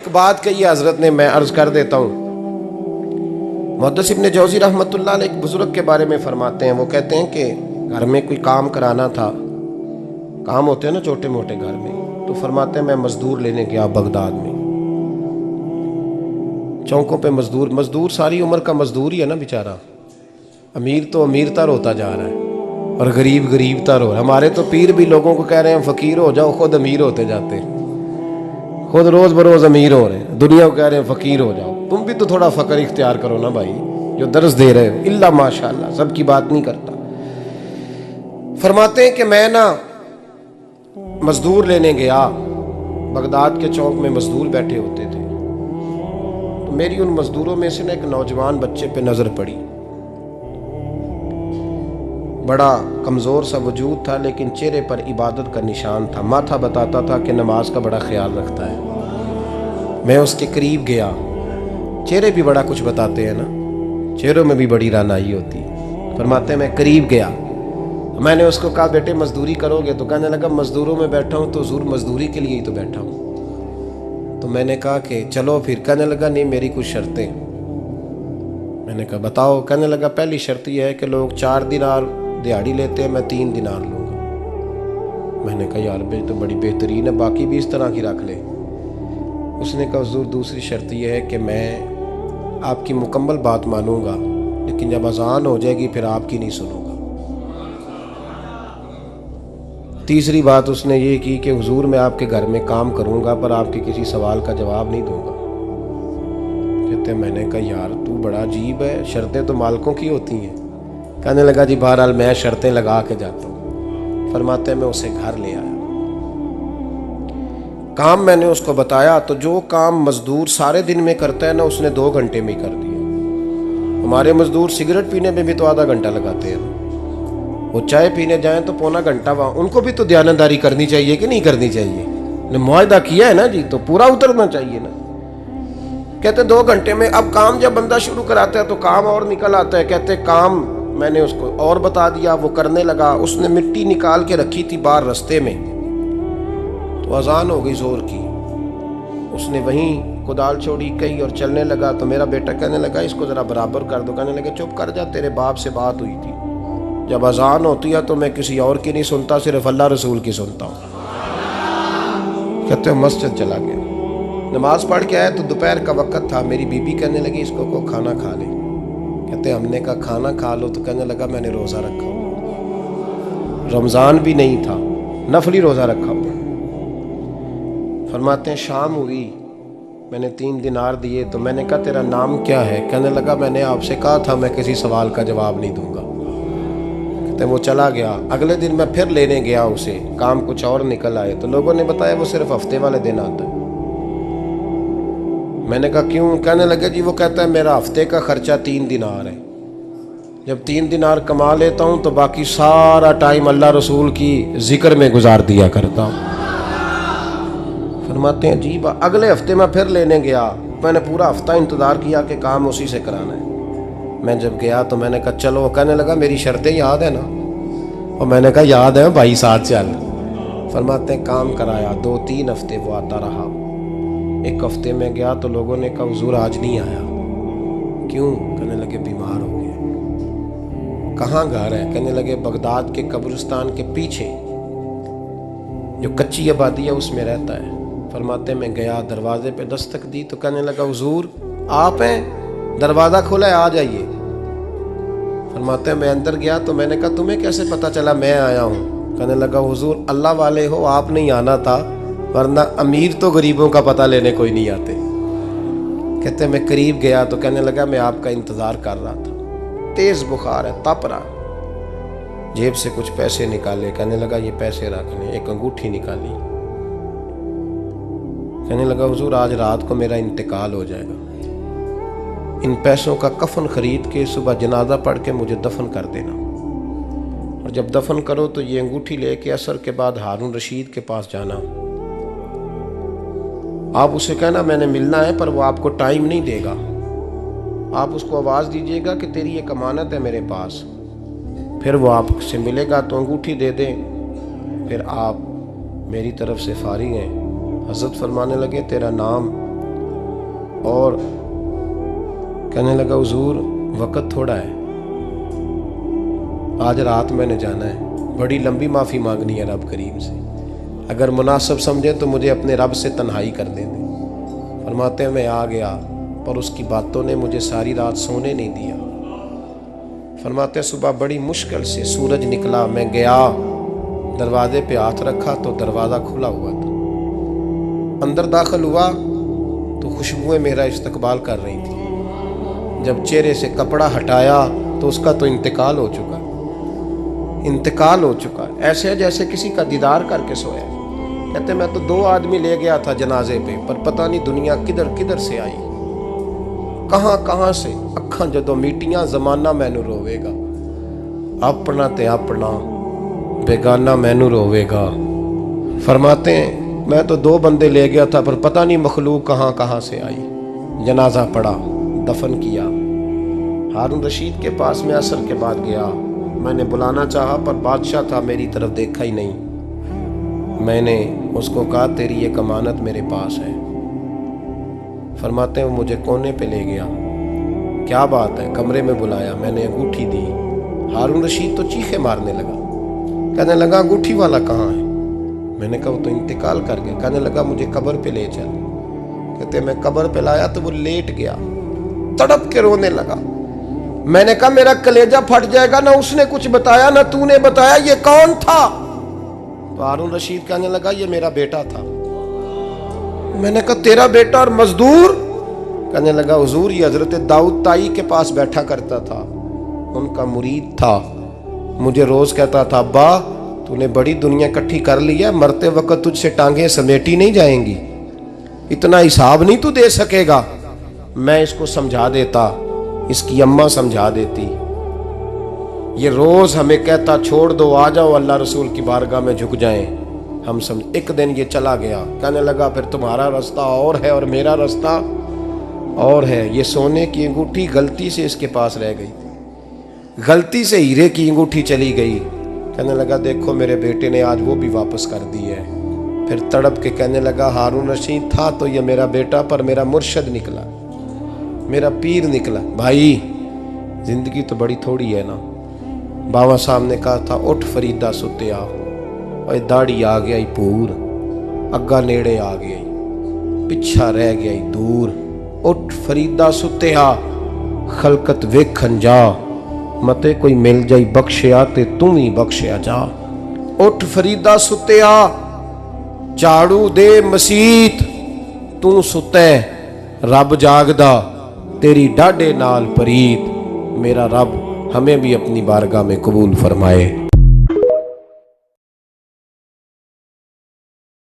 एक बात कही है हजरत ने, मैं अर्ज कर देता हूँ। मुहद्दिस इब्न जौज़ी रहमतुल्लाह अलैह एक बुजुर्ग के बारे में फरमाते हैं, वो कहते हैं कि घर में कोई काम कराना था, काम होते हैं ना छोटे मोटे घर में, तो फरमाते हैं मैं मजदूर लेने गया बगदाद में। चौकों पे मजदूर सारी उम्र का मजदूर ही है ना बेचारा। अमीर तो अमीरता होता जा रहा है और गरीब गरीबता हो रहा है। हमारे तो पीर भी लोगों को कह रहे हैं फकीर हो जाओ, खुद अमीर होते जाते हैं, खुद रोज बरोज अमीर हो रहे हैं, दुनिया को कह रहे हैं फकीर हो जाओ। तुम भी तो थोड़ा फकर इख्तियार करो ना भाई, जो दर्स दे रहे हो। इल्ला माशाअल्लाह, सबकी बात नहीं करता। फरमाते हैं कि मैं ना मजदूर लेने गया, बगदाद के चौक में मजदूर बैठे होते थे, तो मेरी उन मजदूरों में से ना एक नौजवान बच्चे पे नजर पड़ी। बड़ा कमज़ोर सा वजूद था, लेकिन चेहरे पर इबादत का निशान था। माथा बताता था कि नमाज का बड़ा ख्याल रखता है। मैं उसके करीब गया, चेहरे भी बड़ा कुछ बताते हैं ना, चेहरों में भी बड़ी रानाई होती है। फरमाते हैं मैं करीब गया, मैंने उसको कहा बेटे मजदूरी करोगे? तो कहने लगा मजदूरों में बैठा हूँ तो ज़रूर मजदूरी के लिए ही तो बैठा हूँ। तो मैंने कहा कि चलो फिर। कहने लगा नहीं, मेरी कुछ शर्तें। मैंने कहा बताओ? कहने लगा पहली शर्त यह है कि लोग 4 दिनार दिहाड़ी लेते हैं, मैं 3 दिनार लूँगा। मैंने कहा यार भाई तो बड़ी बेहतरीन है, बाकी भी इस तरह की रख ले। उसने कहा हुजूर दूसरी शर्त यह है कि मैं आपकी मुकम्मल बात मानूंगा, लेकिन जब अजान हो जाएगी फिर आपकी नहीं सुनूंगा। तीसरी बात उसने ये की कि हुजूर मैं आपके घर में काम करूंगा पर आपके किसी सवाल का जवाब नहीं दूंगा। कहते मैंने कहा यार तू बड़ा अजीब है, शर्तें तो मालिकों की होती हैं। कहने लगा जी बहरहाल मैं शर्तें लगा के जाता हूँ। फरमाते मैं उसे घर ले आया, काम मैंने उसको बताया, तो जो काम मजदूर सारे दिन में करता है ना, उसने 2 घंटे में ही कर दिया। हमारे मजदूर सिगरेट पीने में भी तो आधा घंटा लगाते हैं, वो चाय पीने जाएं तो पौना घंटा। वहाँ उनको भी तो दयानतदारी करनी चाहिए कि नहीं करनी चाहिए? ने मुआहदा किया है ना जी, तो पूरा उतरना चाहिए ना। कहते 2 घंटे में। अब काम जब बंदा शुरू कराता है तो काम और निकल आता है। कहते काम मैंने उसको और बता दिया, वो करने लगा। उसने मिट्टी निकाल के रखी थी बाहर रास्ते में, तो अजान हो गई जोर की। उसने वहीं कुदाल छोड़ी कही और चलने लगा। तो मेरा बेटा कहने लगा इसको जरा बराबर कर दो। कहने लगे चुप कर जा, तेरे बाप से बात हुई थी, जब अजान होती है तो मैं किसी और की नहीं सुनता, सिर्फ अल्लाह रसूल की सुनता हूँ। कहते मस्जिद चला गया, नमाज पढ़ के आया तो दोपहर का वक्त था। मेरी बीबी कहने लगी इसको को खाना खा ले। कहते हमने कहा खाना खा लो, तो कहने लगा मैंने रोज़ा रखा हुआ, रमज़ान भी नहीं था, नफली रोज़ा रखा हुआ। फरमाते हैं शाम हुई, मैंने 3 दिनार दिए, तो मैंने कहा तेरा नाम क्या है? कहने लगा मैंने आपसे कहा था मैं किसी सवाल का जवाब नहीं दूंगा। कहते वो चला गया। अगले दिन मैं फिर लेने गया उसे, काम कुछ और निकल आए, तो लोगों ने बताया वो सिर्फ हफ्ते वाले दिन आता है। मैंने कहा क्यों? कहने लगे जी वो कहता है मेरा हफ्ते का खर्चा 3 दिनार है, जब 3 दिनार कमा लेता हूँ तो बाकी सारा टाइम अल्लाह रसूल की जिक्र में गुजार दिया करता हूँ। फरमाते हैं जी अगले हफ्ते मैं फिर लेने गया, मैंने पूरा हफ्ता इंतज़ार किया कि काम उसी से कराना है। मैं जब गया तो मैंने कहा चलो। कहने लगा मेरी शर्तें याद है ना? और मैंने कहा याद है भाई, साथ चल। फरमाते हैं काम कराया, 2-3 हफ्ते वो आता रहा। 1 हफ्ते में गया तो लोगों ने कहा हुजूर आज नहीं आया। क्यों? कहने लगे बीमार हो गए। कहाँ घर है? कहने लगे बगदाद के कब्रिस्तान के पीछे जो कच्ची आबादी है उसमें रहता है। फरमाते मैं गया, दरवाजे पे दस्तक दी तो कहने लगा हुजूर आप हैं? दरवाज़ा खोला है, आ जाइए। फरमाते मैं अंदर गया तो मैंने कहा तुम्हें कैसे पता चला मैं आया हूँ? कहने लगा हुजूर अल्लाह वाले हो, आप नहीं आना था, वरना अमीर तो गरीबों का पता लेने कोई नहीं आते। कहते मैं करीब गया तो कहने लगा मैं आपका इंतज़ार कर रहा था, तेज़ बुखार है, तप रहा। जेब से कुछ पैसे निकाले, कहने लगा ये पैसे रखने। एक अंगूठी निकाली, कहने लगा हुजूर आज रात को मेरा इंतकाल हो जाएगा, इन पैसों का कफन खरीद के सुबह जनाजा पढ़ के मुझे दफन कर देना, और जब दफन करो तो ये अंगूठी लेके असर के बाद हारून रशीद के पास जाना। आप उसे कहना मैंने मिलना है, पर वो आपको टाइम नहीं देगा। आप उसको आवाज़ दीजिएगा कि तेरी एक अमानत है मेरे पास, फिर वो आपसे मिलेगा तो अंगूठी दे दें, फिर आप मेरी तरफ से फारिग हैं। हज़रत फरमाने लगे तेरा नाम? और कहने लगा हुजूर वक़्त थोड़ा है, आज रात मैंने जाना है, बड़ी लंबी माफ़ी मांगनी है रब करीम से, अगर मुनासिब समझे तो मुझे अपने रब से तन्हाई कर देने। फरमाते हैं मैं आ गया, पर उसकी बातों ने मुझे सारी रात सोने नहीं दिया। फरमाते हैं सुबह बड़ी मुश्किल से सूरज निकला, मैं गया, दरवाजे पे हाथ रखा तो दरवाज़ा खुला हुआ था। अंदर दाखिल हुआ तो खुशबुएं मेरा इस्तकबाल कर रही थी। जब चेहरे से कपड़ा हटाया तो उसका तो इंतकाल हो चुका, इंतकाल हो चुका, ऐसे जैसे किसी का दीदार करके सोया। कहते मैं तो 2 आदमी ले गया था जनाजे पे, पर पता नहीं दुनिया किधर किधर से आई, कहाँ कहाँ से। अखां जदों मीटियां जमाना मैनू रोवेगा, अपना ते अपना बेगाना मैनू रोवेगा। फरमाते हैं मैं तो 2 बंदे ले गया था, पर पता नहीं मखलूक कहाँ कहाँ से आई। जनाजा पड़ा, दफन किया। हारून रशीद के पास में असर के बाद गया, मैंने बुलाना चाहा पर बादशाह था, मेरी तरफ देखा ही नहीं। मैंने उसको कहा तेरी एक अमानत मेरे पास है। फरमाते हैं वो मुझे कोने पे ले गया, क्या बात है, कमरे में बुलाया, मैंने अंगूठी दी। हारून रशीद तो चीखे मारने लगा, कहने लगा अंगूठी वाला कहाँ है? मैंने कहा वो तो इंतकाल कर गया। कहने लगा मुझे कब्र पे ले चल। कहते मैं कब्र पे लाया तो वो लेट गया, तड़प के रोने लगा। मैंने कहा मेरा कलेजा फट जाएगा, ना उसने कुछ बताया ना तूने बताया, ये कौन था? तो हारून रशीद कहने लगा ये मेरा बेटा था। मैंने कहा तेरा बेटा और मजदूर? कहने लगा हुजूर ये हजरत दाऊद ताई के पास बैठा करता था, उनका मुरीद था, मुझे रोज कहता था अब्बा तूने बड़ी दुनिया इकट्ठी कर ली है, मरते वक्त तुझसे टांगे समेटी नहीं जाएंगी, इतना हिसाब नहीं तू दे सकेगा। मैं इसको समझा देता, इसकी अम्मा समझा देती। ये रोज हमें कहता छोड़ दो, आ जाओ अल्लाह रसूल की बारगाह में झुक जाएं, हम समझ। एक दिन ये चला गया, कहने लगा फिर तुम्हारा रास्ता और है और मेरा रास्ता और है। ये सोने की अंगूठी गलती से इसके पास रह गई थी, गलती से हीरे की अंगूठी चली गई। कहने लगा देखो मेरे बेटे ने आज वो भी वापस कर दी है। फिर तड़प के कहने लगा हारून रशीद था तो ये मेरा बेटा, पर मेरा मुर्शद निकला, मेरा पीर निकला। भाई जिंदगी तो बड़ी थोड़ी है ना। बाबा साहब ने कहा था उठ फरीदा सुत्या, और दाढ़ी आ गया पूर, अग्गा नेड़े आ गया, पिछा रह गया दूर। उठ फरीदा सुत्या, खलकत वेखन जा, मते कोई मिल जाई बख्शिया ते तू ही बख्शिया जा। उठ फरीदा सुत्या, झाड़ू दे मसीत, तू सुते रब जागदा, तेरी डाडे नाल परीत। मेरा रब हमें भी अपनी बारगाह में कबूल फरमाए।